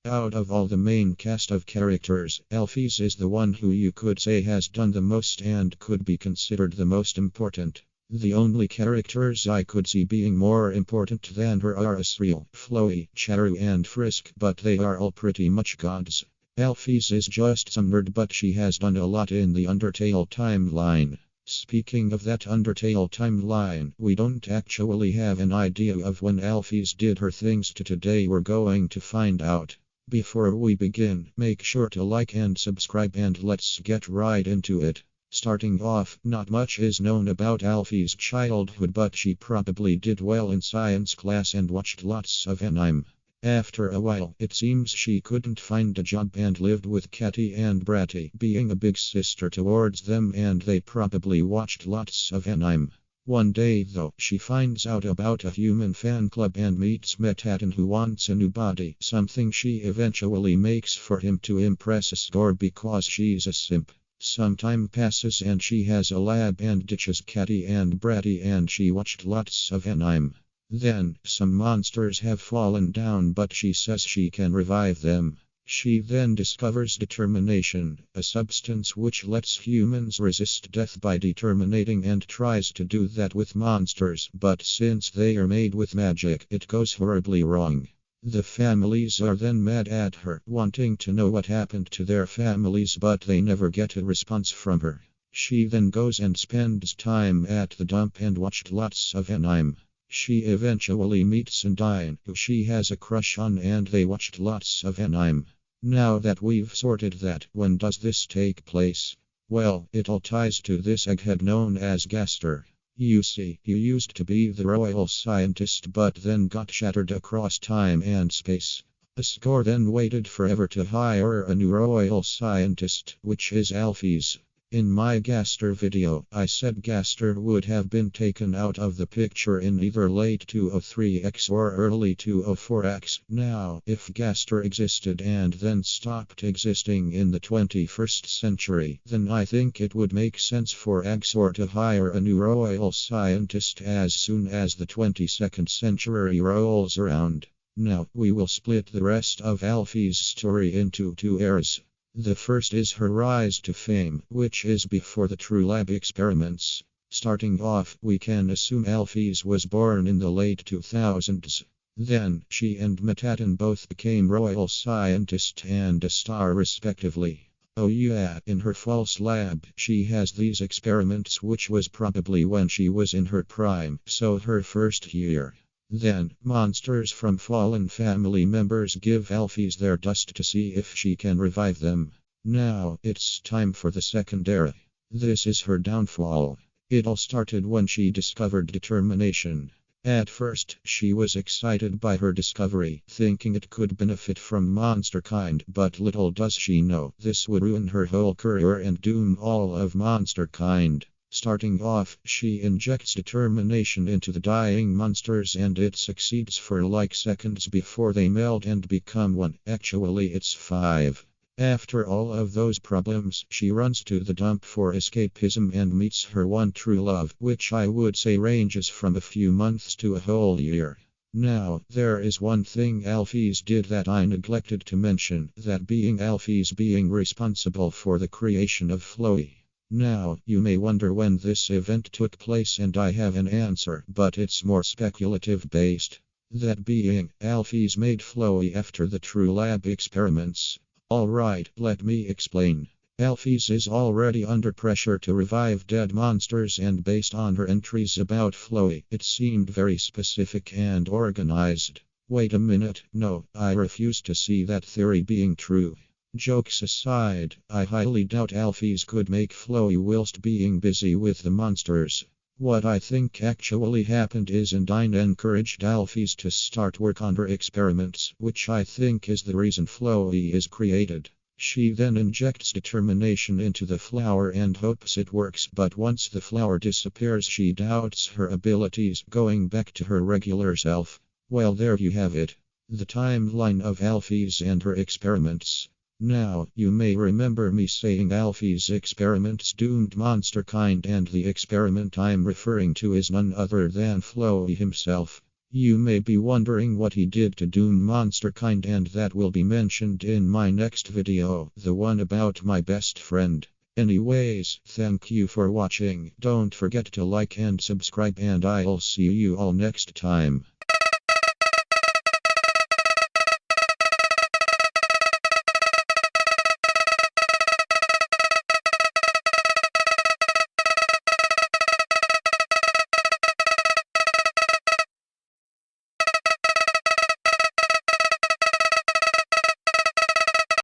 Out of all the main cast of characters, Alphys is the one who you could say has done the most and could be considered the most important. The only characters I could see being more important than her are Asriel, Flowey, Charu and Frisk, but they are all pretty much gods. Alphys is just some nerd, but she has done a lot in the Undertale timeline. Speaking of that Undertale timeline, we don't actually have an idea of when Alphys did her things to today. We're going to find out. Before we begin, make sure to like and subscribe and let's get right into it. Starting off, not much is known about Alphys' childhood, but she probably did well in science class and watched lots of anime. After a while, it seems she couldn't find a job and lived with Catty and Bratty, being a big sister towards them, and they probably watched lots of anime. One day, though, she finds out about a human fan club and meets Metatron, who wants a new body, something she eventually makes for him to impress a score because she's a simp. Some time passes and she has a lab and ditches Catty and Bratty, and she watched lots of anime. Then, some monsters have fallen down, but she says she can revive them. She then discovers determination, a substance which lets humans resist death by determinating, and tries to do that with monsters, but since they are made with magic, it goes horribly wrong. The families are then mad at her, wanting to know what happened to their families, but they never get a response from her. She then goes and spends time at the dump and watched lots of anime. She eventually meets Undyne, who she has a crush on, and they watched lots of anime. Now that we've sorted that, when does this take place? Well, it all ties to this egghead known as Gaster. You see, he used to be the royal scientist, but then got shattered across time and space. A score then waited forever to hire a new royal scientist, which is Alphys. In my Gaster video, I said Gaster would have been taken out of the picture in either late 203X or early 204X. Now, if Gaster existed and then stopped existing in the 21st century, then I think it would make sense for Axor to hire a new royal scientist as soon as the 22nd century rolls around. Now, we will split the rest of Alphys' story into two eras. The first is her rise to fame, which is before the True Lab experiments. Starting off, we can assume Alphys was born in the late 2000s. Then, she and Metatron both became royal scientist and a star respectively. Oh yeah, in her false lab, she has these experiments, which was probably when she was in her prime, so her first year. Then, monsters from fallen family members give Alphys their dust to see if she can revive them. Now, it's time for the second era. This is her downfall. It all started when she discovered determination. At first, she was excited by her discovery, thinking it could benefit from monster kind, but little does she know, this would ruin her whole career and doom all of monster kind. Starting off, she injects determination into the dying monsters, and it succeeds for like seconds before they melt and become one. Actually, it's 5. After all of those problems, she runs to the dump for escapism and meets her one true love, which I would say ranges from a few months to a whole year. Now, there is one thing Alphys did that I neglected to mention, that being Alphys being responsible for the creation of Flowey. Now, you may wonder when this event took place, and I have an answer, but it's more speculative based. That being, Alphys made Flowey after the True Lab experiments. Alright, let me explain. Alphys is already under pressure to revive dead monsters, and based on her entries about Flowey, it seemed very specific and organized. Wait a minute, no, I refuse to see that theory being true. Jokes aside, I highly doubt Alphys could make Flowey whilst being busy with the monsters. What I think actually happened is Undyne encouraged Alphys to start work on her experiments, which I think is the reason Flowey is created. She then injects determination into the flower and hopes it works, but once the flower disappears, she doubts her abilities, going back to her regular self. Well, there you have it. The timeline of Alphys and her experiments. Now, you may remember me saying Alphys' experiments doomed monster kind, and the experiment I'm referring to is none other than Flowey himself. You may be wondering what he did to Doom Monsterkind, and that will be mentioned in my next video, the one about my best friend. Anyways, thank you for watching. Don't forget to like and subscribe, and I'll see you all next time.